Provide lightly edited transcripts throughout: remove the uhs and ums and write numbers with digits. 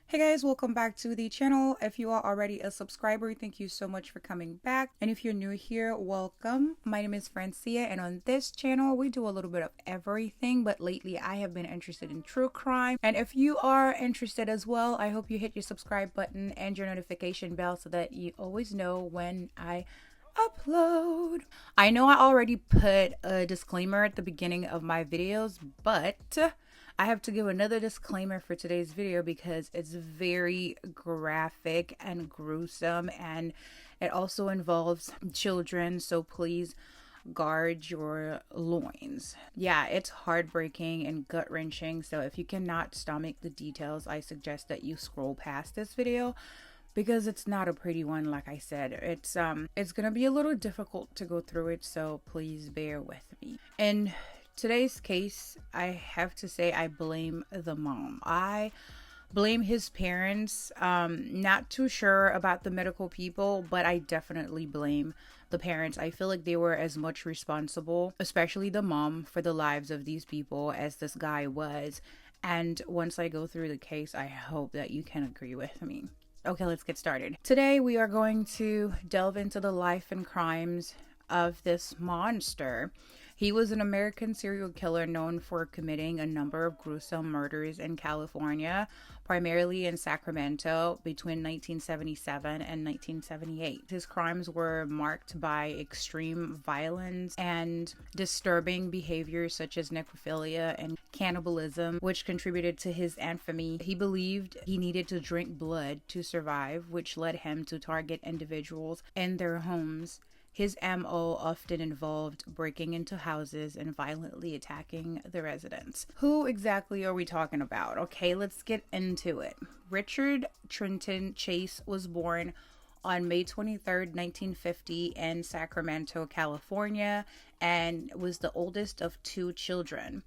Hey guys, welcome back to the channel. If you are already a subscriber, thank you so much for coming back. And if you're new here, welcome. My name is Francia, and on this channel, we do a little bit of everything, but lately I have been interested in true crime. And if you are interested as well, I hope you hit your subscribe button and your notification bell so that you always know when I upload. I know I already put a disclaimer at the beginning of my videos, but I have to give another disclaimer for today's video because it's very graphic and gruesome, and it also involves children, so please guard your loins. Yeah, it's heartbreaking and gut-wrenching, so if you cannot stomach the details, I suggest that you scroll past this video because it's not a pretty one. Like I said, it's gonna be a little difficult to go through it, so please bear with me. And today's case, I have to say I blame the mom. I blame his parents. Not too sure about the medical people, but I definitely blame the parents. I feel like they were as much responsible, especially the mom, for the lives of these people as this guy was. And once I go through the case, I hope that you can agree with me. Okay, let's get started. Today we are going to delve into the life and crimes of this monster. He was an American serial killer known for committing a number of gruesome murders in California, primarily in Sacramento, between 1977 and 1978. His crimes were marked by extreme violence and disturbing behaviors such as necrophilia and cannibalism, which contributed to his infamy. He believed he needed to drink blood to survive, which led him to target individuals in their homes. His MO often involved breaking into houses and violently attacking the residents. Who exactly are we talking about? Okay, let's get into it. Richard Trenton Chase was born on May 23rd, 1950 in Sacramento, California, and was the oldest of two children.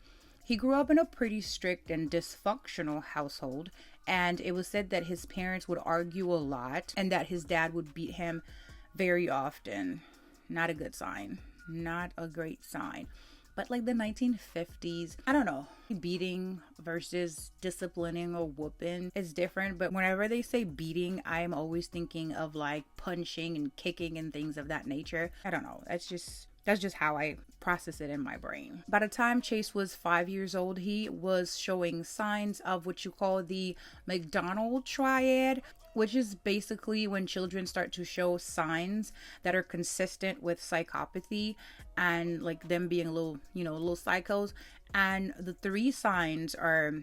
He grew up in a pretty strict and dysfunctional household, and it was said that his parents would argue a lot and that his dad would beat him very often. Not a good sign. Not a great sign. But like the 1950s, I don't know, beating versus disciplining or whooping is different. But whenever they say beating, I'm always thinking of like punching and kicking and things of that nature. I don't know. That's just how I process it in my brain. By the time Chase was 5 years old, he was showing signs of what you call the McDonald triad, which is basically when children start to show signs that are consistent with psychopathy and like them being a little psychos. And the three signs are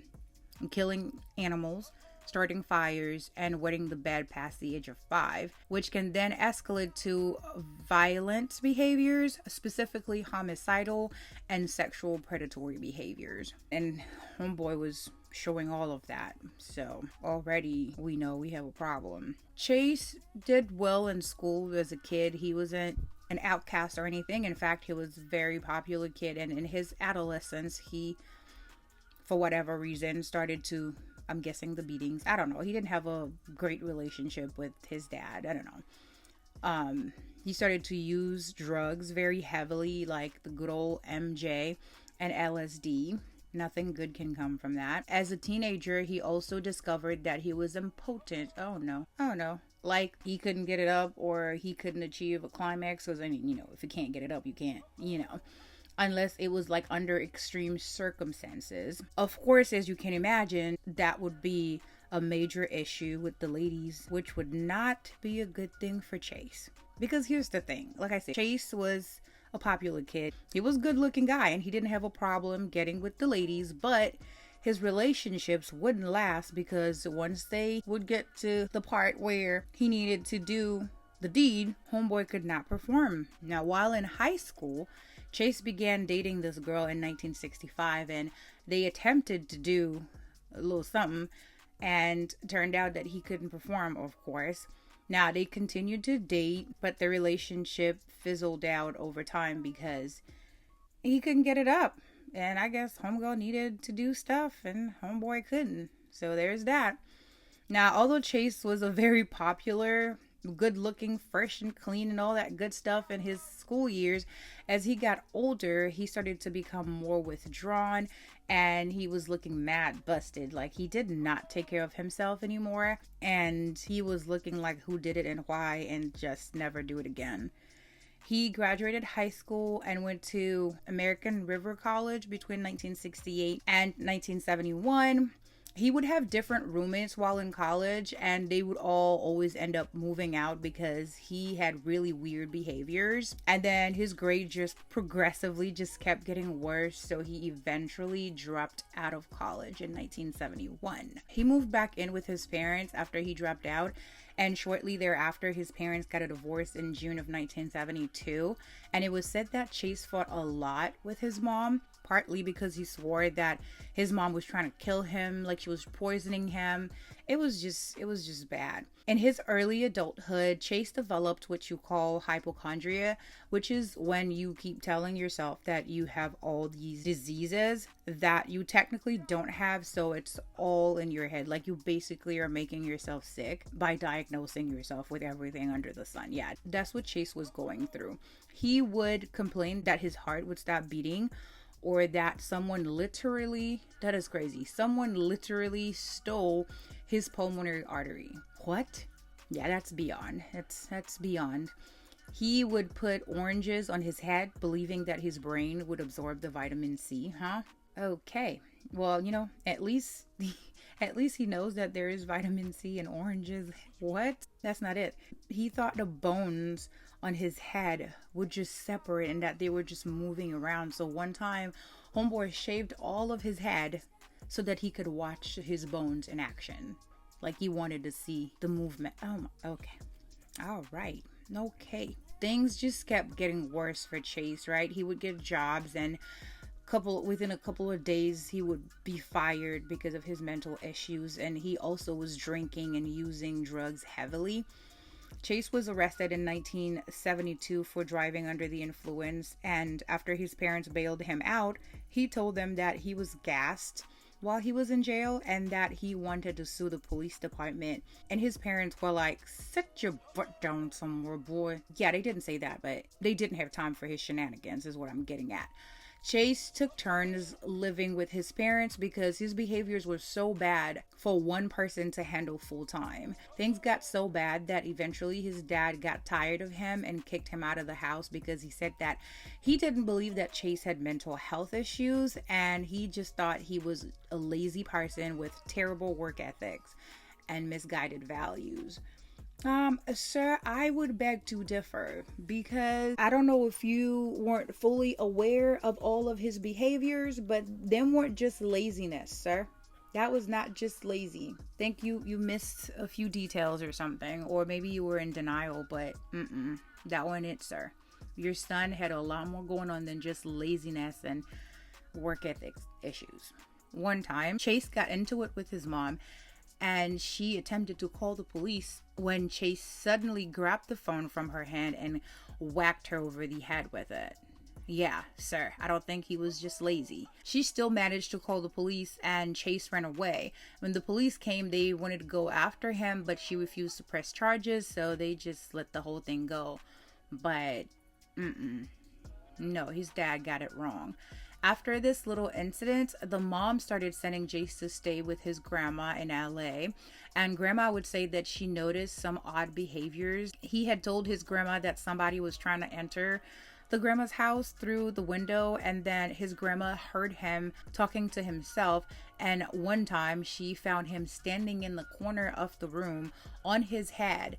killing animals, starting fires, and wetting the bed past the age of 5, which can then escalate to violent behaviors, specifically homicidal and sexual predatory behaviors. And homeboy was showing all of that, so already we know we have a problem. Chase did well in school as a kid. He wasn't an outcast or anything. In fact, he was a very popular kid, and in his adolescence, he, for whatever reason, started to, I'm guessing, the beatings. I don't know. He didn't have a great relationship with his dad. I don't know. He started to use drugs very heavily, like the good old MJ and LSD. Nothing good can come from that. As a teenager, he also discovered that he was impotent. Oh no. Like he couldn't get it up, or he couldn't achieve a climax. Because, I mean, if you can't get it up, you can't, unless it was like under extreme circumstances. Of course, as you can imagine, that would be a major issue with the ladies, which would not be a good thing for Chase. Because here's the thing, like I said, Chase was a popular kid. He was a good looking guy and he didn't have a problem getting with the ladies, but his relationships wouldn't last because once they would get to the part where he needed to do the deed, homeboy could not perform. Now, while in high school, Chase began dating this girl in 1965, and they attempted to do a little something, and turned out that he couldn't perform, of course. Now, they continued to date, but the relationship fizzled out over time because he couldn't get it up. And I guess homegirl needed to do stuff and homeboy couldn't. So there's that. Now, although Chase was a very popular good looking, fresh and clean and all that good stuff in his school years. As he got older, he started to become more withdrawn and he was looking mad busted. Like he did not take care of himself anymore, and he was looking like who did it and why, and just never do it again. He graduated high school and went to American River College between 1968 and 1971. He would have different roommates while in college, and they would all always end up moving out because he had really weird behaviors. And then his grade just progressively just kept getting worse, so he eventually dropped out of college in 1971. He moved back in with his parents after he dropped out, and shortly thereafter his parents got a divorce in June of 1972. And it was said that Chase fought a lot with his mom, partly because he swore that his mom was trying to kill him, like she was poisoning him. It was just bad. In his early adulthood, Chase developed what you call hypochondria, which is when you keep telling yourself that you have all these diseases that you technically don't have, so it's all in your head. Like you basically are making yourself sick by diagnosing yourself with everything under the sun. Yeah, that's what Chase was going through. He would complain that his heart would stop beating, or that someone literally, that is crazy, someone literally stole his pulmonary artery. What? Yeah, that's beyond. That's beyond. He would put oranges on his head, believing that his brain would absorb the vitamin C, huh? Okay. Well, at least he knows that there is vitamin C in oranges. What? That's not it. He thought the bones on his head would just separate and that they were just moving around. So one time, homeboy shaved all of his head so that he could watch his bones in action. Like he wanted to see the movement. Oh, okay. All right. Okay. Things just kept getting worse for Chase, right? He would get jobs, and within a couple of days he would be fired because of his mental issues, and he also was drinking and using drugs heavily. Chase was arrested in 1972 for driving under the influence, and after his parents bailed him out, he told them that he was gassed while he was in jail and that he wanted to sue the police department. And his parents were like, sit your butt down somewhere, boy. Yeah, they didn't say that, but they didn't have time for his shenanigans is what I'm getting at. Chase took turns living with his parents because his behaviors were so bad for one person to handle full time. Things got so bad that eventually his dad got tired of him and kicked him out of the house because he said that he didn't believe that Chase had mental health issues, and he just thought he was a lazy person with terrible work ethics and misguided values. Sir, I would beg to differ, because I don't know if you weren't fully aware of all of his behaviors, but them weren't just laziness, sir. That was not just lazy. Think you missed a few details or something, or maybe you were in denial, but that wasn't it, sir. Your son had a lot more going on than just laziness and work ethics issues. One time, Chase got into it with his mom, and she attempted to call the police when Chase suddenly grabbed the phone from her hand and whacked her over the head with it. Yeah, sir, I don't think he was just lazy. She still managed to call the police, and Chase ran away. When the police came, they wanted to go after him, but she refused to press charges, so they just let the whole thing go. But, no, his dad got it wrong. After this little incident, the mom started sending Chase to stay with his grandma in LA, and grandma would say that she noticed some odd behaviors. He had told his grandma that somebody was trying to enter the grandma's house through the window, and then his grandma heard him talking to himself, and one time she found him standing in the corner of the room on his head.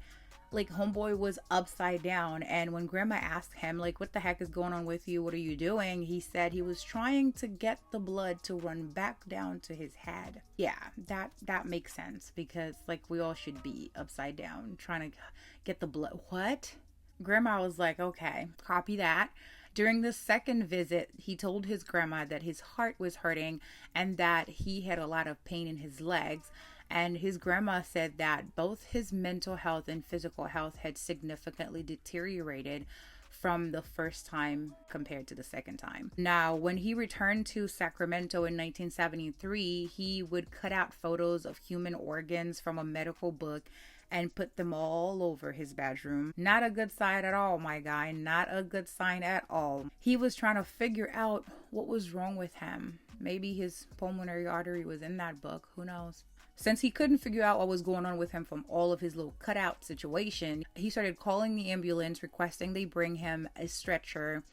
Like, homeboy was upside down, and when grandma asked him, like, what the heck is going on with you? What are you doing? He said he was trying to get the blood to run back down to his head. Yeah, that makes sense, because, like, we all should be upside down trying to get the blood. What? Grandma was like, okay, copy that. During the second visit, he told his grandma that his heart was hurting and that he had a lot of pain in his legs. And his grandma said that both his mental health and physical health had significantly deteriorated from the first time compared to the second time. Now, when he returned to Sacramento in 1973, he would cut out photos of human organs from a medical book and put them all over his bedroom. Not a good sign at all, my guy. Not a good sign at all. He was trying to figure out what was wrong with him. Maybe his pulmonary artery was in that book. Who knows? Since he couldn't figure out what was going on with him from all of his little cutout situation, he started calling the ambulance, requesting they bring him a stretcher.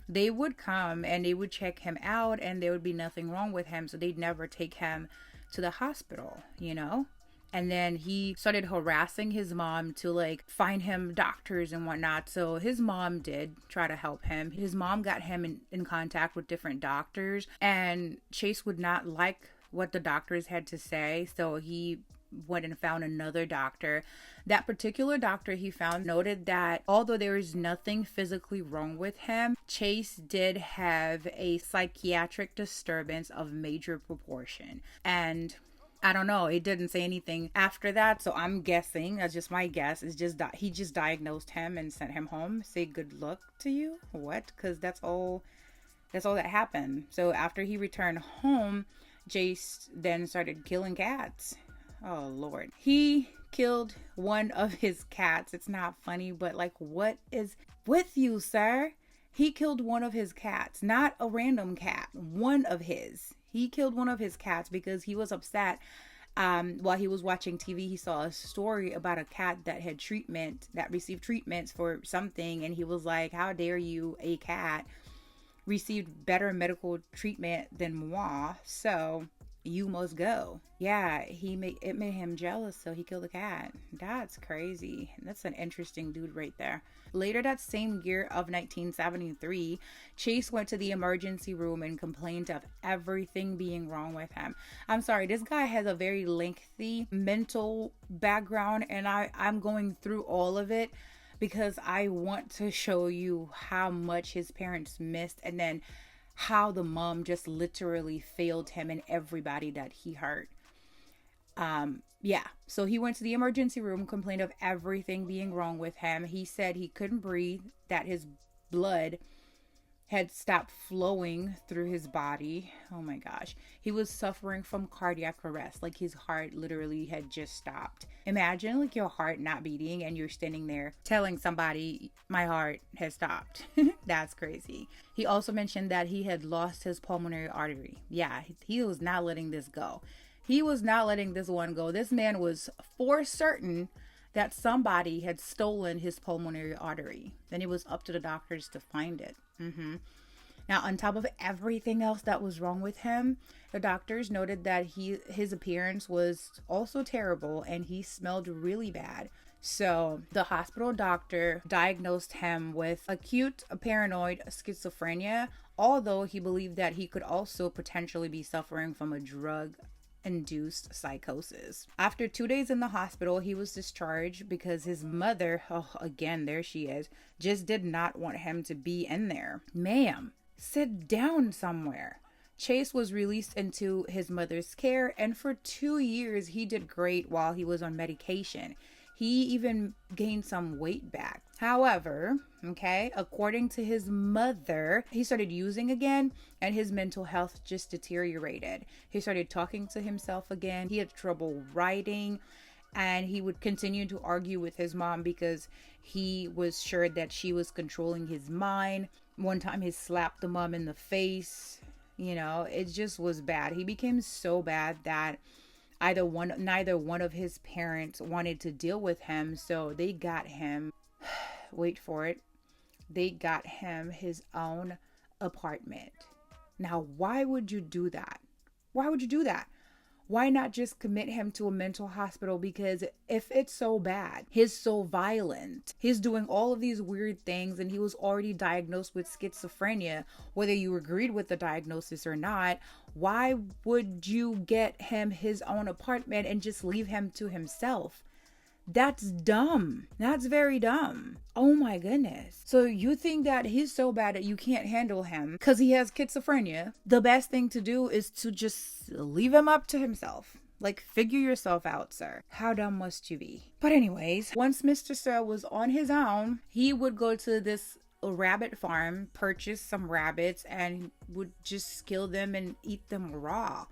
They would come and they would check him out and there would be nothing wrong with him. So they'd never take him to the hospital, you know? And then he started harassing his mom to like find him doctors and whatnot. So his mom did try to help him. His mom got him in contact with different doctors, and Chase would not like what the doctors had to say. So he went and found another doctor. That particular doctor he found noted that although there is nothing physically wrong with him, Chase did have a psychiatric disturbance of major proportion. And I don't know, it didn't say anything after that, so I'm guessing, that's just my guess, is just that he just diagnosed him and sent him home. Say good luck to you? What? Because that's all that happened. So after he returned home, Jace then started killing cats. Oh Lord. He killed one of his cats. It's not funny, but like, what is with you, sir? He killed one of his cats, not a random cat, one of his. He killed one of his cats because he was upset. While he was watching TV, he saw a story about a cat that received treatments for something. And he was like, how dare you, a cat, received better medical treatment than moi, so you must go. Yeah, it made him jealous, so he killed the cat. That's crazy. That's an interesting dude right there. Later that same year of 1973, Chase went to the emergency room and complained of everything being wrong with him. I'm sorry, this guy has a very lengthy mental background, and I'm going through all of it because I want to show you how much his parents missed, and then how the mom just literally failed him and everybody that he hurt. So he went to the emergency room, complained of everything being wrong with him. He said he couldn't breathe, that his blood had stopped flowing through his body. Oh my gosh. He was suffering from cardiac arrest. Like his heart literally had just stopped. Imagine like your heart not beating and you're standing there telling somebody my heart has stopped. That's crazy. He also mentioned that he had lost his pulmonary artery. Yeah, he was not letting this go. He was not letting this one go. This man was for certain that somebody had stolen his pulmonary artery. Then it was up to the doctors to find it. Now, on top of everything else that was wrong with him, the doctors noted that his appearance was also terrible and he smelled really bad. So the hospital doctor diagnosed him with acute paranoid schizophrenia, although he believed that he could also potentially be suffering from a drug-induced psychosis. After 2 days in the hospital, he was discharged because his mother, again, there she is, just did not want him to be in there. Ma'am, sit down somewhere. Chase was released into his mother's care, and for 2 years, he did great while he was on medication. He even gained some weight back. However, according to his mother, he started using again and his mental health just deteriorated. He started talking to himself again. He had trouble writing, and he would continue to argue with his mom because he was sure that she was controlling his mind. One time he slapped the mom in the face. It just was bad. He became so bad that neither one of his parents wanted to deal with him, so they got him, wait for it, they got him his own apartment. Now, why would you do that? Why would you do that? Why not just commit him to a mental hospital? Because if it's so bad, he's so violent, he's doing all of these weird things, and he was already diagnosed with schizophrenia, whether you agreed with the diagnosis or not, why would you get him his own apartment and just leave him to himself? That's dumb. That's very dumb. Oh my goodness. So you think that he's so bad that you can't handle him because he has schizophrenia? The best thing to do is to just leave him up to himself. Like, figure yourself out, sir. How dumb must you be? But anyways, once Mr. Sir was on his own, he would go to this rabbit farm, purchase some rabbits, and would just kill them and eat them raw.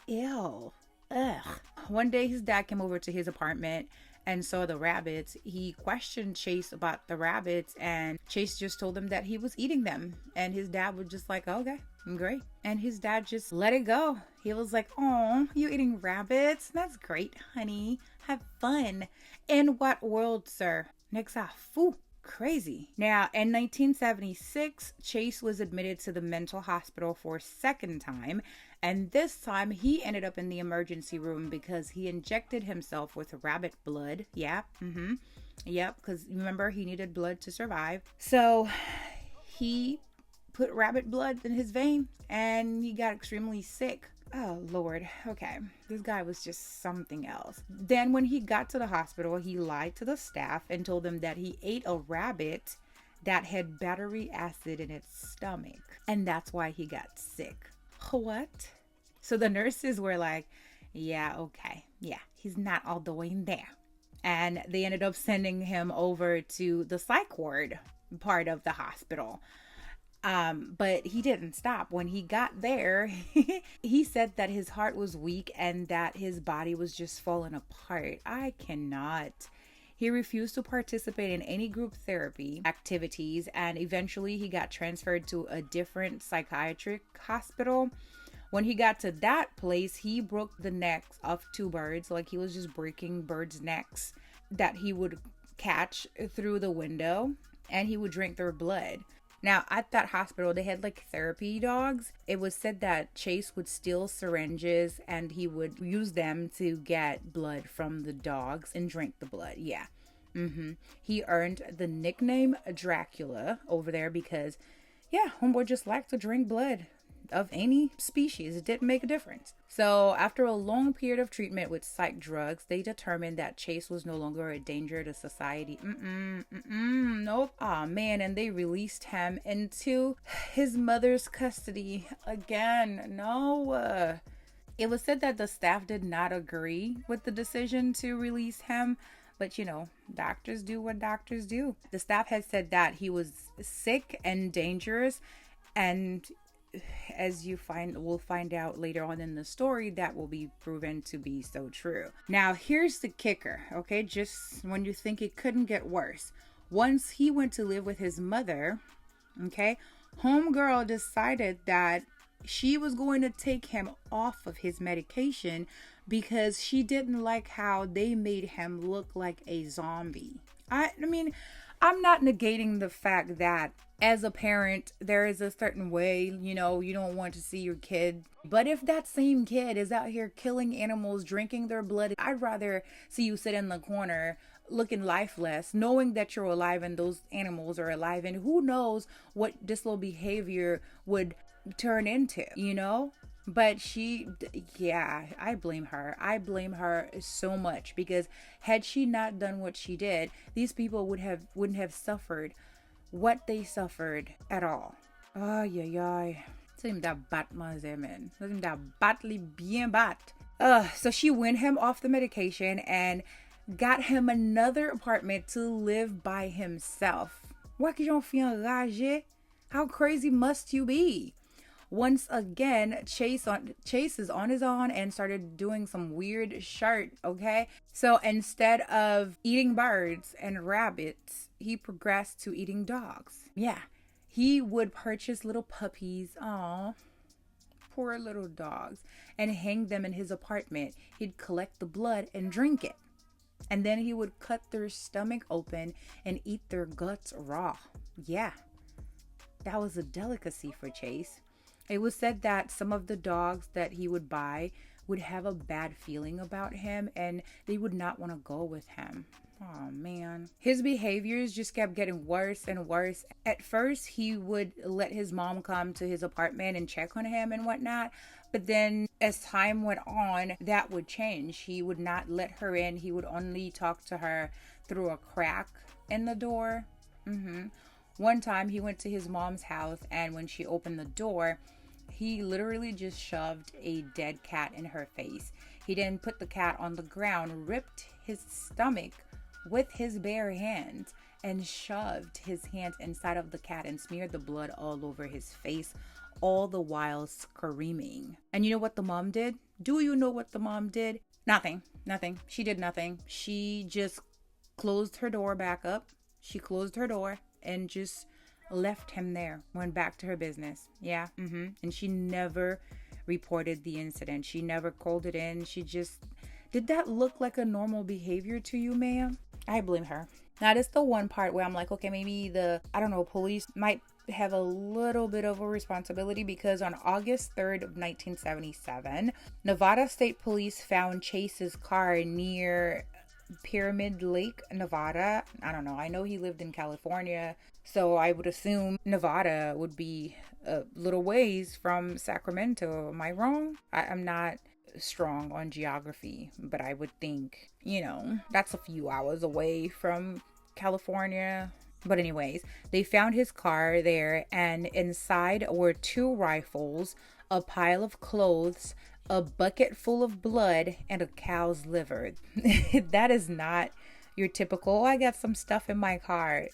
Ew. Ugh. One day his dad came over to his apartment and saw the rabbits. He questioned Chase about the rabbits, and Chase just told him that he was eating them. And his dad was just like, okay, great. And his dad just let it go. He was like, oh, you eating rabbits? That's great, honey. Have fun. In what world, sir? Next foo. Crazy. Now, in 1976, Chase was admitted to the mental hospital for a second time, and this time he ended up in the emergency room because he injected himself with rabbit blood. Yeah, yep, because remember, he needed blood to survive. So he put rabbit blood in his vein, and he got extremely sick. Oh, Lord. Okay. This guy was just something else. Then when he got to the hospital, he lied to the staff and told them that he ate a rabbit that had battery acid in its stomach. And that's why he got sick. What? So the nurses were like, yeah, okay. Yeah, he's not all the way in there. And they ended up sending him over to the psych ward part of the hospital. But he didn't stop. When he got there, he said that his heart was weak and that his body was just falling apart. I cannot. He refused to participate in any group therapy activities, and eventually he got transferred to a different psychiatric hospital. When he got to that place, he broke the necks of 2 birds. Like, he was just breaking birds' necks that he would catch through the window, and he would drink their blood. Now, at that hospital, they had like therapy dogs. It was said that Chase would steal syringes and he would use them to get blood from the dogs and drink the blood. Yeah. He earned the nickname Dracula over there because, yeah, homeboy just liked to drink blood of any species. It didn't make a difference. So after a long period of treatment with psych drugs, they determined that Chase was no longer a danger to society. Nope. Oh man, and they released him into his mother's custody again. No. It was said that the staff did not agree with the decision to release him, but you know, doctors do what doctors do. The staff had said that he was sick and dangerous, and as we'll find out later on in the story, that will be proven to be so true. Now, here's the kicker, okay? Just when you think it couldn't get worse. Once he went to live with his mother, okay, homegirl decided that she was going to take him off of his medication because she didn't like how they made him look like a zombie. I mean, I'm not negating the fact that as a parent, there is a certain way, you know, you don't want to see your kid. But if that same kid is out here killing animals, drinking their blood, I'd rather see you sit in the corner looking lifeless, knowing that you're alive and those animals are alive. And who knows what this little behavior would turn into, you know? But I blame her. I blame her so much because had she not done what she did, these people wouldn't have suffered what they suffered at all. So she went him off the medication and got him another apartment to live by himself. How crazy must you be? Once again, Chase is on his own and started doing some weird shit, okay? So instead of eating birds and rabbits, he progressed to eating dogs. Yeah, he would purchase little puppies, aw, poor little dogs, and hang them in his apartment. He'd collect the blood and drink it. And then he would cut their stomach open and eat their guts raw. Yeah, that was a delicacy for Chase. It was said that some of the dogs that he would buy would have a bad feeling about him and they would not want to go with him. Oh man. His behaviors just kept getting worse and worse. At first, he would let his mom come to his apartment and check on him and whatnot. But then as time went on, that would change. He would not let her in. He would only talk to her through a crack in the door. One time he went to his mom's house, and when she opened the door, he literally just shoved a dead cat in her face. He then put the cat on the ground, ripped his stomach with his bare hands, and shoved his hands inside of the cat and smeared the blood all over his face, all the while screaming. And you know what the mom did? Do you know what the mom did? Nothing. She did nothing. She just closed her door back up. She closed her door and just left him there. Went back to her business. Yeah. And she never reported the incident. She never called it in. She just... Did that look like a normal behavior to you, ma'am? I blame her. Now, that's the one part where I'm like, okay, maybe police might have a little bit of a responsibility, because on August 3rd of 1977, Nevada State Police found Chase's car near Pyramid Lake, Nevada. I don't know. I know he lived in California, so I would assume Nevada would be a little ways from Sacramento. Am I wrong? I'm not strong on geography, but I would think, that's a few hours away from California. But anyways, they found his car there, and inside were 2 rifles, a pile of clothes, a bucket full of blood, and a cow's liver. That is not your typical, I got some stuff in my car.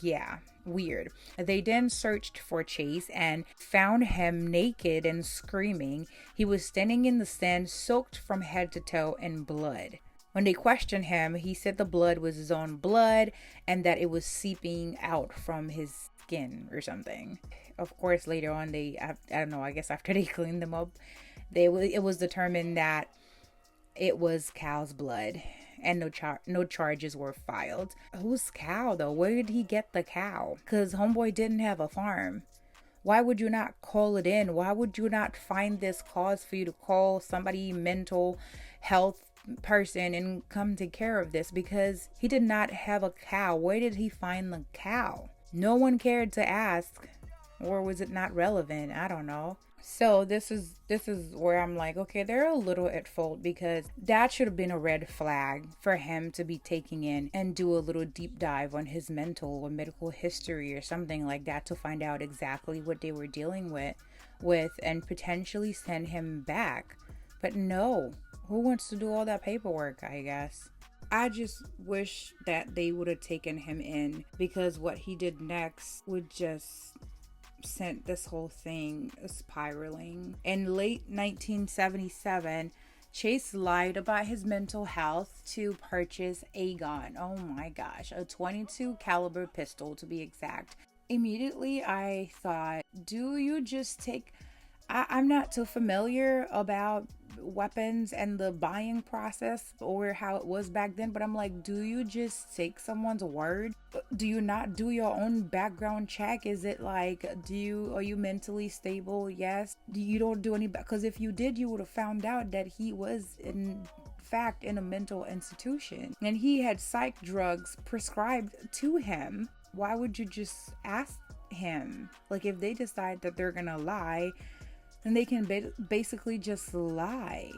Yeah, weird. They then searched for Chase and found him naked and screaming. He was standing in the sand, soaked from head to toe in blood. When they questioned him, he said the blood was his own blood and that it was seeping out from his skin or something. Of course, later on, I don't know, I guess after they cleaned them up, it was determined that it was cow's blood, and no charges were filed. Whose cow, though? Where did he get the cow? Because homeboy didn't have a farm. Why would you not call it in? Why would you not find this cause for you to call somebody mental health person and come take care of this? Because he did not have a cow. Where did he find the cow? No one cared to ask, or was it not relevant? I don't know. So this is where I'm like, okay, they're a little at fault, because that should have been a red flag for him to be taking in and do a little deep dive on his mental or medical history or something like that, to find out exactly what they were dealing with and potentially send him back. But no, who wants to do all that paperwork, I guess? I just wish that they would have taken him in, because what he did next would just sent this whole thing spiraling. In late 1977, Chase lied about his mental health to purchase a gun. Oh my gosh, a .22 caliber pistol to be exact. Immediately I thought, do you just take... I'm not too familiar about weapons and the buying process or how it was back then, but I'm like, do you just take someone's word? Do you not do your own background check? Is it like, are you mentally stable? Yes. You don't do any, because if you did, you would have found out that he was in fact in a mental institution and he had psych drugs prescribed to him. Why would you just ask him? Like, if they decide that they're gonna lie, then they can basically just lie.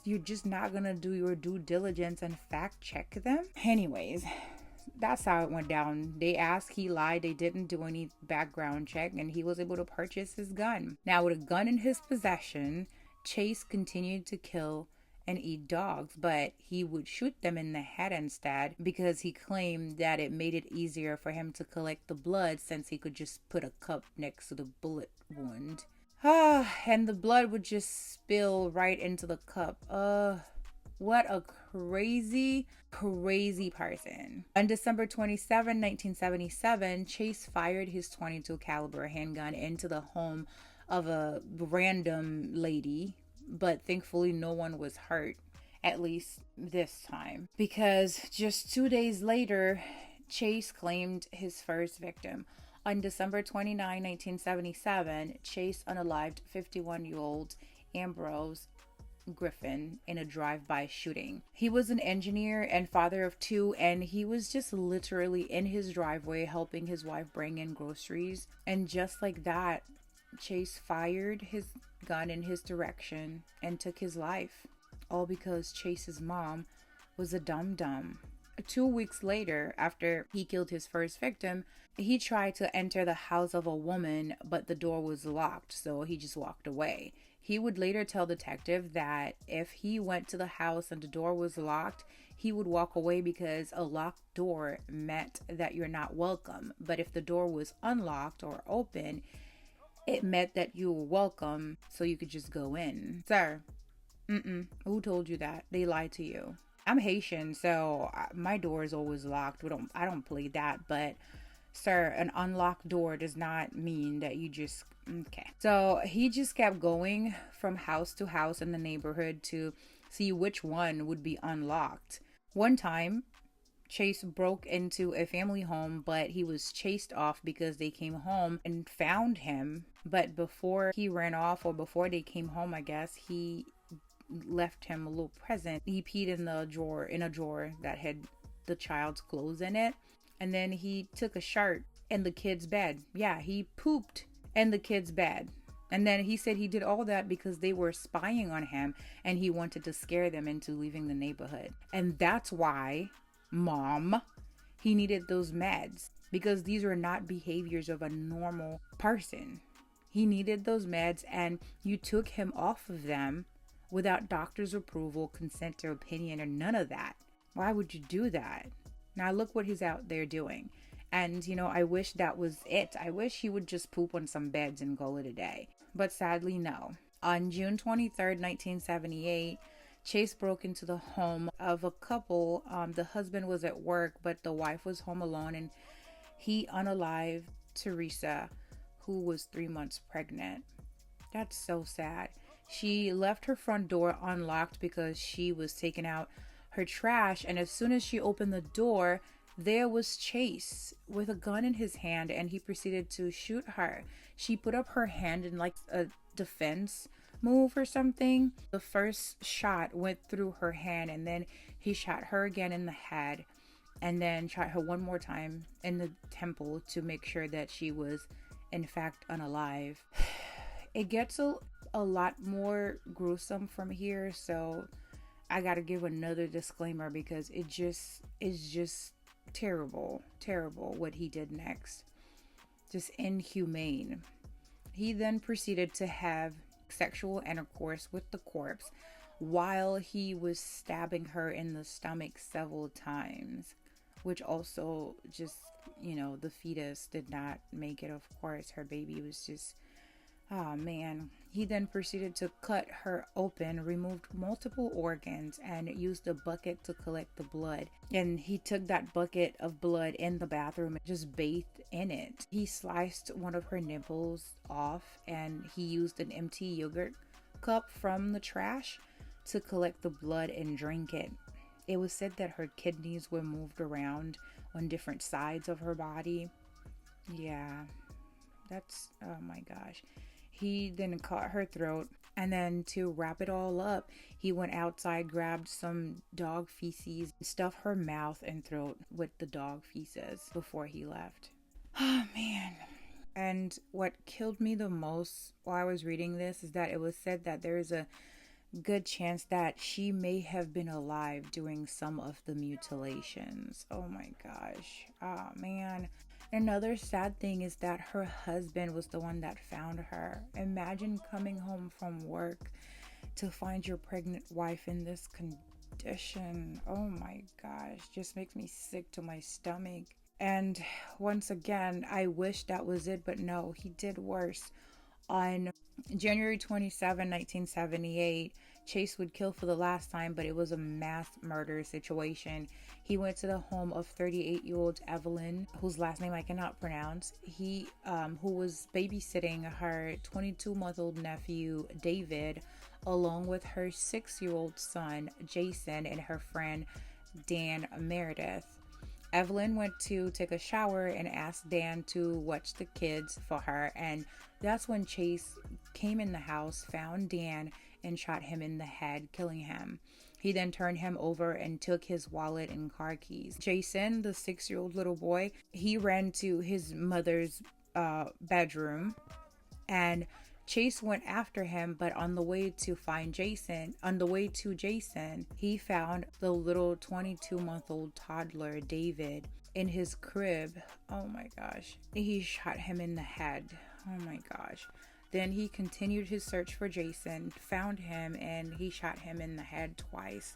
You're just not gonna do your due diligence and fact check them. Anyways, that's how it went down. They asked, he lied, they didn't do any background check, and he was able to purchase his gun. Now, with a gun in his possession, Chase continued to kill and eat dogs, but he would shoot them in the head instead, because he claimed that it made it easier for him to collect the blood, since he could just put a cup next to the bullet wound. And the blood would just spill right into the cup. What a crazy person. On December 27, 1977, Chase fired his .22 caliber handgun into the home of a random lady, but thankfully no one was hurt, at least this time, because just 2 days later, Chase claimed his first victim. On December 29, 1977, Chase unalived 51-year-old Ambrose Griffin in a drive-by shooting. He was an engineer and father of 2, and he was just literally in his driveway helping his wife bring in groceries. And just like that, Chase fired his gun in his direction and took his life. All because Chase's mom was a dum-dum. 2 weeks later, after he killed his first victim, he tried to enter the house of a woman, but the door was locked, so he just walked away. He would later tell detective that if he went to the house and the door was locked, he would walk away, because a locked door meant that you're not welcome. But if the door was unlocked or open, it meant that you were welcome, so you could just go in. Sir, Who told you that? They lied to you. I'm Haitian, so my door is always locked. I don't play that, but sir, an unlocked door does not mean that you just okay. So he just kept going from house to house in the neighborhood to see which one would be unlocked. One time, Chase broke into a family home, but he was chased off because they came home and found him. But before he ran off, or before they came home, I guess, he left him a little present. He peed in a drawer that had the child's clothes in it. And then he took a shirt in the kid's bed. Yeah, he pooped in the kid's bed. And then he said he did all that because they were spying on him and he wanted to scare them into leaving the neighborhood. And that's why, Mom, he needed those meds, because these were not behaviors of a normal person. He needed those meds, and you took him off of them without doctor's approval, consent, or opinion, or none of that. Why would you do that? Now look what he's out there doing. And, I wish that was it. I wish he would just poop on some beds and call it a day. But sadly, no. On June 23rd, 1978, Chase broke into the home of a couple. The husband was at work, but the wife was home alone, and he unalived Teresa, who was 3 months pregnant. That's so sad. She left her front door unlocked because she was taking out her trash, and as soon as she opened the door, there was Chase with a gun in his hand, and he proceeded to shoot her. She put up her hand in like a defense move or something. The first shot went through her hand, and then he shot her again in the head, and then shot her one more time in the temple to make sure that she was in fact unalive. It gets a lot more gruesome from here, so I gotta give another disclaimer because it just is just terrible what he did next. Just inhumane. He then proceeded to have sexual intercourse with the corpse while he was stabbing her in the stomach several times, which also just, the fetus did not make it, of course. Her baby was just, oh man. He then proceeded to cut her open, removed multiple organs, and used a bucket to collect the blood. And he took that bucket of blood in the bathroom and just bathed in it. He sliced one of her nipples off, and he used an empty yogurt cup from the trash to collect the blood and drink it. It was said that her kidneys were moved around on different sides of her body. Yeah, that's, oh my gosh. He then cut her throat, and then to wrap it all up, he went outside, grabbed some dog feces, stuffed her mouth and throat with the dog feces before he left. Oh man. And what killed me the most while I was reading this is that it was said that there is a good chance that she may have been alive during some of the mutilations. Oh my gosh. Oh man. Another sad thing is that her husband was the one that found her. Imagine coming home from work to find your pregnant wife in this condition. Oh my gosh, just makes me sick to my stomach. And once again, I wish that was it, but no, he did worse. On January 27, 1978, Chase would kill for the last time, but it was a mass murder situation. He went to the home of 38-year-old Evelyn, whose last name I cannot pronounce. Who was babysitting her 22-month-old nephew, David, along with her 6-year-old son, Jason, and her friend, Dan Meredith. Evelyn went to take a shower and asked Dan to watch the kids for her, and that's when Chase came in the house, found Dan, and shot him in the head, killing him. He then turned him over and took his wallet and car keys. Jason, the 6-year-old little boy, he ran to his mother's bedroom, and Chase went after him, but on the way to Jason, he found the little 22-month-old toddler, David, in his crib. Oh my gosh. He shot him in the head. Oh my gosh. Then he continued his search for Jason, found him, and he shot him in the head twice.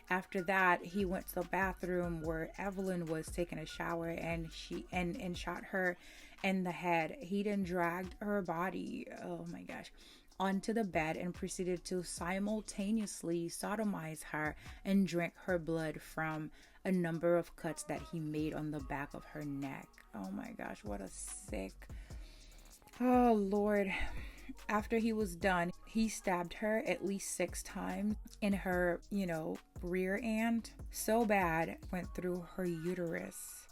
After that, he went to the bathroom where Evelyn was taking a shower, and shot her in the head. He then dragged her body, oh my gosh, onto the bed and proceeded to simultaneously sodomize her and drink her blood from a number of cuts that he made on the back of her neck. Oh my gosh, what a sick. Oh Lord. After he was done, he stabbed her at least 6 times in her, rear end. So bad, went through her uterus.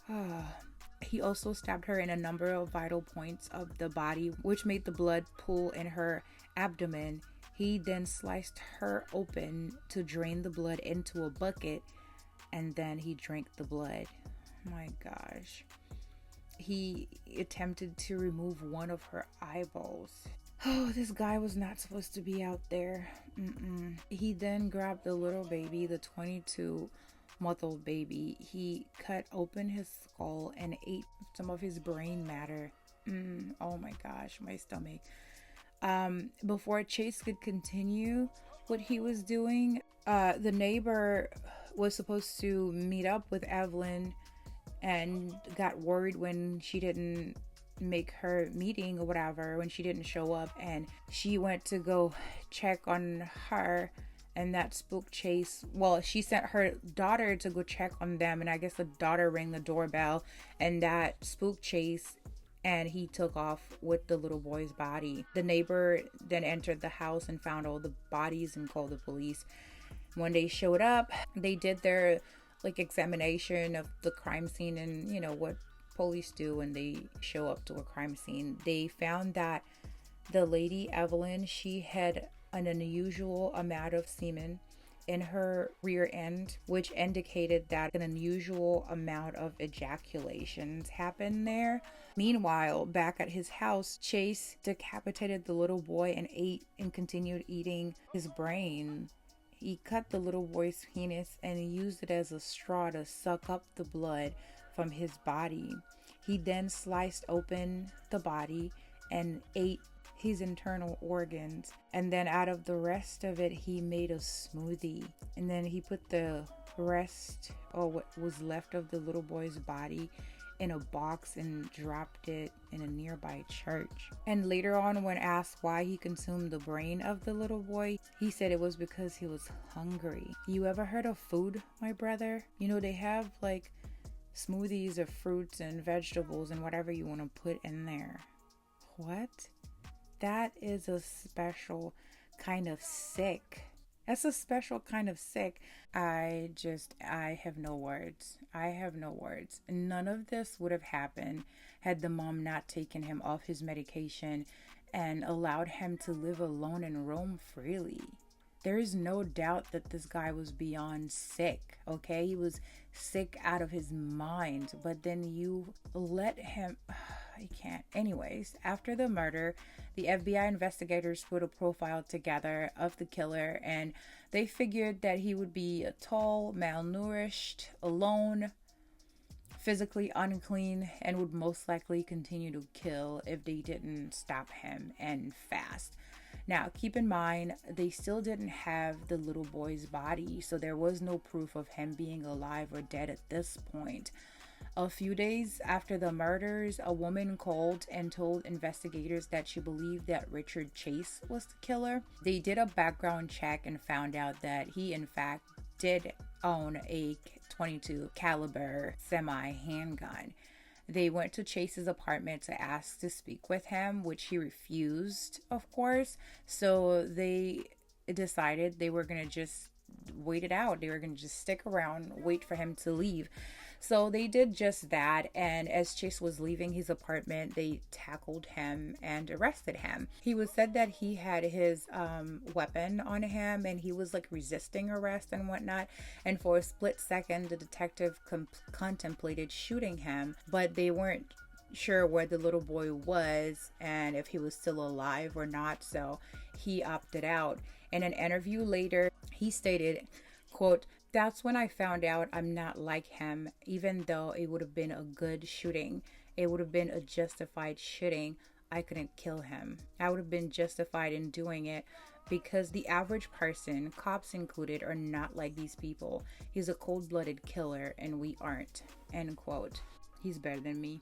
He also stabbed her in a number of vital points of the body, which made the blood pool in her abdomen. He then sliced her open to drain the blood into a bucket, and then he drank the blood. My gosh. He attempted to remove one of her eyeballs. Oh, this guy was not supposed to be out there. He then grabbed the little baby, the 22-month-old baby. He cut open his skull and ate some of his brain matter. Oh my gosh, my stomach. Before Chase could continue what he was doing, the neighbor was supposed to meet up with Evelyn and got worried when she didn't make her meeting or whatever, when she didn't show up, and she went to go check on her, and that spooked Chase. Well, she sent her daughter to go check on them, and I guess the daughter rang the doorbell, and that spooked Chase, and he took off with the little boy's body. The neighbor then entered the house and found all the bodies and called the police. When they showed up, they did their examination of the crime scene and what police do when they show up to a crime scene. They found that the lady Evelyn, she had an unusual amount of semen in her rear end, which indicated that an unusual amount of ejaculations happened there. Meanwhile, back at his house, Chase decapitated the little boy and ate and continued eating his brain. He cut the little boy's penis and used it as a straw to suck up the blood from his body. He then sliced open the body and ate his internal organs, and then out of the rest of it he made a smoothie, and then he put the rest, or what was left of the little boy's body, in a box and dropped it in a nearby church. And later on, when asked why he consumed the brain of the little boy, he said it was because he was hungry. You ever heard of food, my brother? They have smoothies of fruits and vegetables and whatever you want to put in there. What? That is a special kind of sick. That's a special kind of sick. I have no words. I have no words. None of this would have happened had the mom not taken him off his medication and allowed him to live alone and roam freely. There is no doubt that this guy was beyond sick, okay? He was sick out of his mind, but then you let him... I can't. Anyways, after the murder, the FBI investigators put a profile together of the killer, and they figured that he would be a tall, malnourished, alone, physically unclean, and would most likely continue to kill if they didn't stop him, and fast. Now, keep in mind, they still didn't have the little boy's body, so there was no proof of him being alive or dead at this point. A few days after the murders, a woman called and told investigators that she believed that Richard Chase was the killer. They did a background check and found out that he, in fact, did own a .22 caliber semi-handgun. They went to Chase's apartment to ask to speak with him, which he refused, of course. So they decided they were going to just wait it out. They were going to just stick around, wait for him to leave. So they did just that, and as Chase was leaving his apartment, they tackled him and arrested him. He was said that he had his weapon on him, and he was resisting arrest and whatnot, and for a split second the detective contemplated shooting him, but they weren't sure where the little boy was and if he was still alive or not, so he opted out. In an interview later, he stated, quote, "That's when I found out I'm not like him. Even though it would have been a good shooting, it would have been a justified shooting, I couldn't kill him. I would have been justified in doing it because the average person, cops included, are not like these people. He's a cold-blooded killer and we aren't." End quote. He's better than me.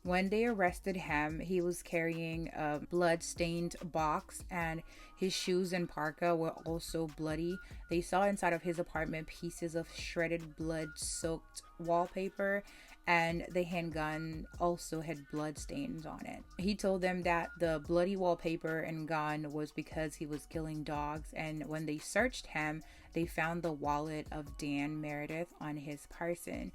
When they arrested him, he was carrying a blood-stained box, and his shoes and parka were also bloody. They saw inside of his apartment pieces of shredded blood-soaked wallpaper, and the handgun also had blood stains on it. He told them that the bloody wallpaper and gun was because he was killing dogs, and when they searched him, they found the wallet of Dan Meredith on his person.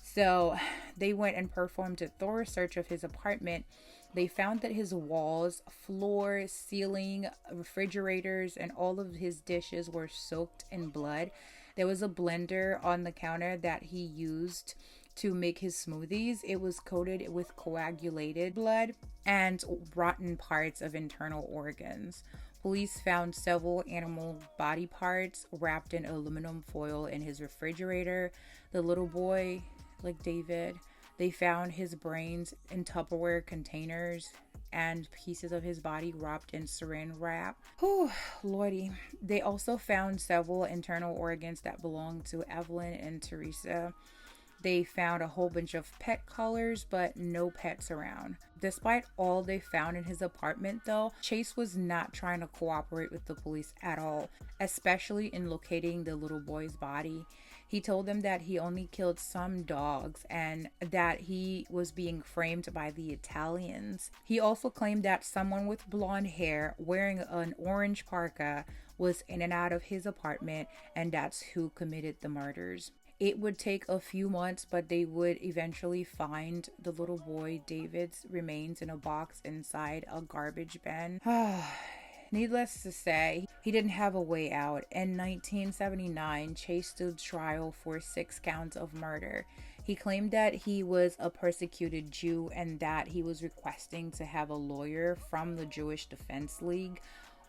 So they went and performed a thorough search of his apartment. They found that his walls, floor, ceiling, refrigerators, and all of his dishes were soaked in blood. There was a blender on the counter that he used to make his smoothies. It was coated with coagulated blood and rotten parts of internal organs. Police found several animal body parts wrapped in aluminum foil in his refrigerator. The little boy, like David, they found his brains in Tupperware containers and pieces of his body wrapped in saran wrap. Whew, lordy. They also found several internal organs that belonged to Evelyn and Teresa. They found a whole bunch of pet collars, but no pets around. Despite all they found in his apartment, though, Chase was not trying to cooperate with the police at all, especially in locating the little boy's body. He told them that he only killed some dogs and that he was being framed by the Italians. He also claimed that someone with blonde hair wearing an orange parka was in and out of his apartment, and that's who committed the murders. It would take a few months, but they would eventually find the little boy David's remains in a box inside a garbage bin. Needless to say, he didn't have a way out. In 1979, Chase stood trial for 6 counts of murder. He claimed that he was a persecuted Jew and that he was requesting to have a lawyer from the Jewish Defense League,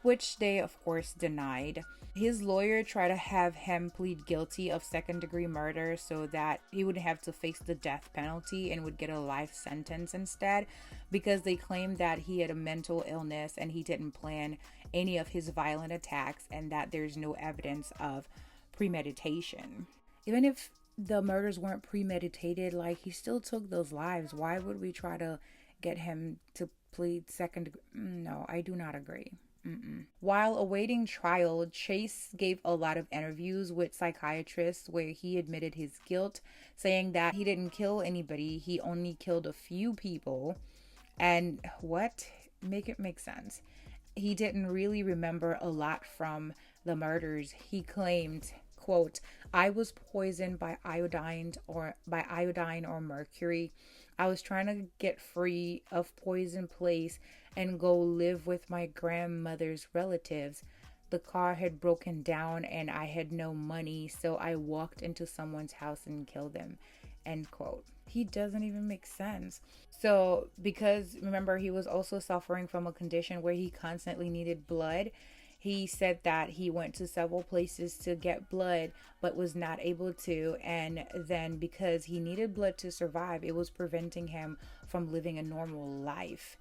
which they of course denied. His lawyer tried to have him plead guilty of second-degree murder so that he wouldn't have to face the death penalty and would get a life sentence instead, because they claimed that he had a mental illness and he didn't plan any of his violent attacks and that there's no evidence of premeditation. Even if the murders weren't premeditated, like, he still took those lives. Why would we try to get him to plead second degree? No, I do not agree. While awaiting trial, Chase gave a lot of interviews with psychiatrists where he admitted his guilt, saying that he didn't kill anybody, he only killed a few people. And what? Make it make sense. He didn't really remember a lot from the murders. He claimed, quote, "I was poisoned by iodine or mercury. I was trying to get free of poison place and go live with my grandmother's relatives. The car had broken down and I had no money, so I walked into someone's house and killed them," end quote. He doesn't even make sense. So, because remember, he was also suffering from a condition where he constantly needed blood. He said that he went to several places to get blood but was not able to, and then because he needed blood to survive, it was preventing him from living a normal life.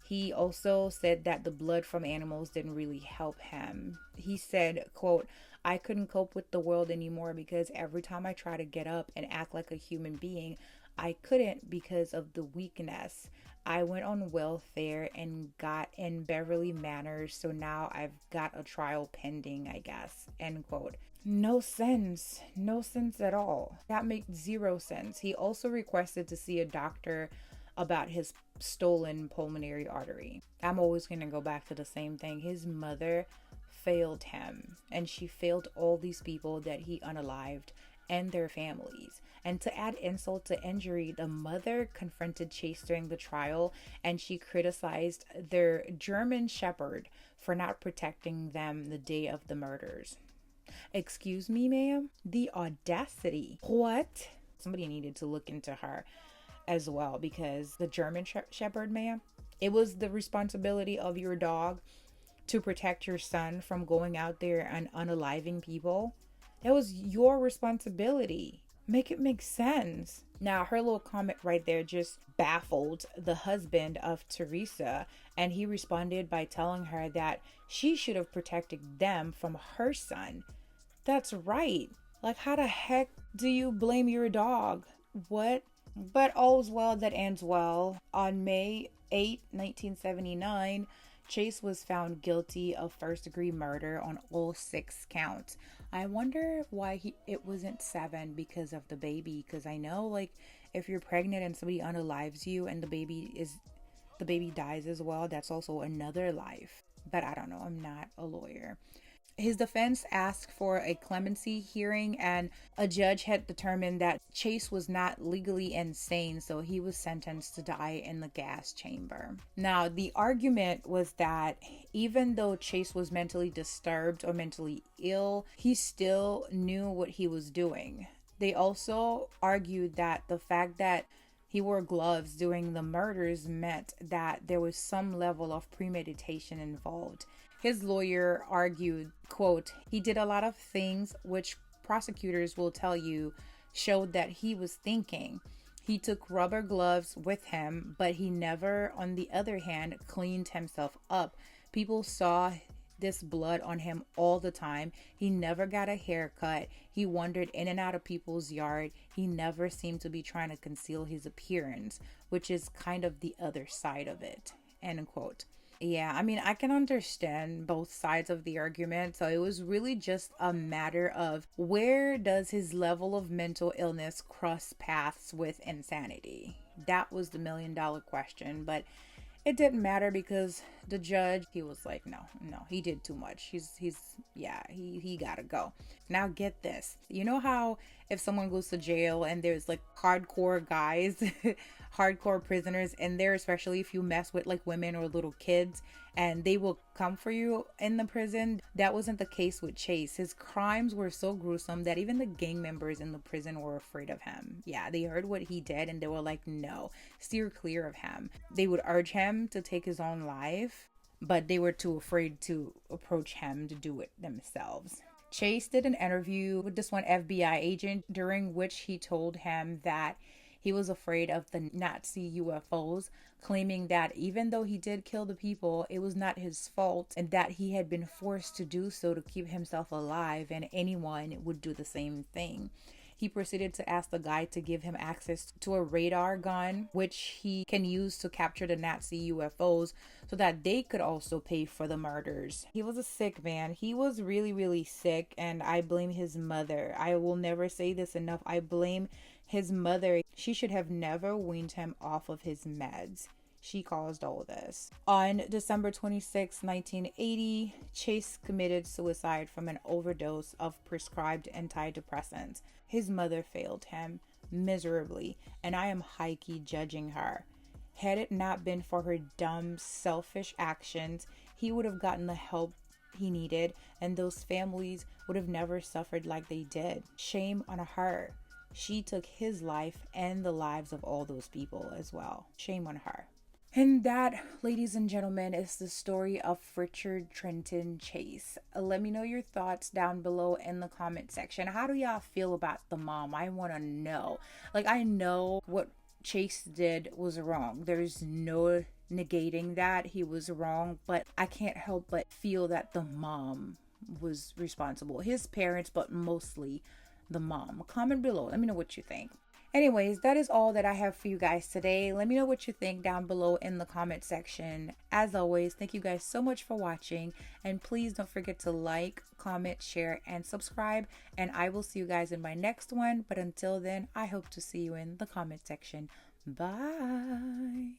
He also said that the blood from animals didn't really help him. He said, quote, "I couldn't cope with the world anymore because every time I try to get up and act like a human being, I couldn't because of the weakness. I went on welfare and got in Beverly Manors, so now I've got a trial pending, I guess," end quote. No sense. No sense at all. That makes zero sense. He also requested to see a doctor about his stolen pulmonary artery. I'm always going to go back to the same thing. His mother failed him, and she failed all these people that he unalived and their families. And to add insult to injury, the mother confronted Chase during the trial, and she criticized their German shepherd for not protecting them the day of the murders. Excuse me, ma'am? The audacity. What? Somebody needed to look into her as well, because the German shepherd, ma'am, it was the responsibility of your dog to protect your son from going out there and unaliving people. That was your responsibility. Make it make sense. Now, her little comment right there just baffled the husband of Teresa, and he responded by telling her that she should have protected them from her son. That's right. Like, how the heck do you blame your dog? What? But all's well that ends well. On May 8, 1979, Chase was found guilty of first-degree murder on all 6 counts. I wonder why it wasn't 7 because of the baby. Because I know, like, if you're pregnant and somebody unalives you and the baby dies as well, that's also another life. But I don't know. I'm not a lawyer. His defense asked for a clemency hearing, and a judge had determined that Chase was not legally insane, so he was sentenced to die in the gas chamber. Now, the argument was that even though Chase was mentally disturbed or mentally ill, he still knew what he was doing. They also argued that the fact that he wore gloves during the murders meant that there was some level of premeditation involved. His lawyer argued, quote, "He did a lot of things which prosecutors will tell you showed that he was thinking. He took rubber gloves with him, but he never, on the other hand, cleaned himself up. People saw this blood on him all the time. He never got a haircut. He wandered in and out of people's yard. He never seemed to be trying to conceal his appearance," which is kind of the other side of it, end quote. Yeah, I mean, I can understand both sides of the argument. So it was really just a matter of where does his level of mental illness cross paths with insanity? That was the $1,000,000 question. But it didn't matter because the judge, he was like, no, he did too much. He gotta go. Now get this. You know how if someone goes to jail and there's like hardcore guys, hardcore prisoners in there, especially if you mess with like women or little kids, and they will come for you in the prison. That wasn't the case with Chase. His crimes were so gruesome that even the gang members in the prison were afraid of him. Yeah, they heard what he did and they were like, no, steer clear of him. They would urge him to take his own life, but they were too afraid to approach him to do it themselves. Chase did an interview with this one FBI agent during which he told him that he was afraid of the Nazi UFOs, claiming that even though he did kill the people, it was not his fault and that he had been forced to do so to keep himself alive, and anyone would do the same thing. He proceeded to ask the guy to give him access to a radar gun, which he can use to capture the Nazi UFOs so that they could also pay for the murders. He was a sick man. He was really, really sick, and I blame his mother. I will never say this enough. I blame his mother. She should have never weaned him off of his meds. She caused all this. On December 26, 1980, Chase committed suicide from an overdose of prescribed antidepressants. His mother failed him miserably, and I am high-key judging her. Had it not been for her dumb, selfish actions, he would have gotten the help he needed, and those families would have never suffered like they did. Shame on her. She took his life and the lives of all those people as well. Shame on her. And that, ladies and gentlemen, is the story of Richard Trenton Chase. Let me know your thoughts down below in the comment section. How do y'all feel about the mom? I want to know. Like, I know what Chase did was wrong. There's no negating that he was wrong, but I can't help but feel that the mom was responsible. His parents, but mostly the mom. Comment below. Let me know what you think. Anyways, that is all that I have for you guys today. Let me know what you think down below in the comment section. As always, thank you guys so much for watching. And please don't forget to like, comment, share, and subscribe. And I will see you guys in my next one. But until then, I hope to see you in the comment section. Bye.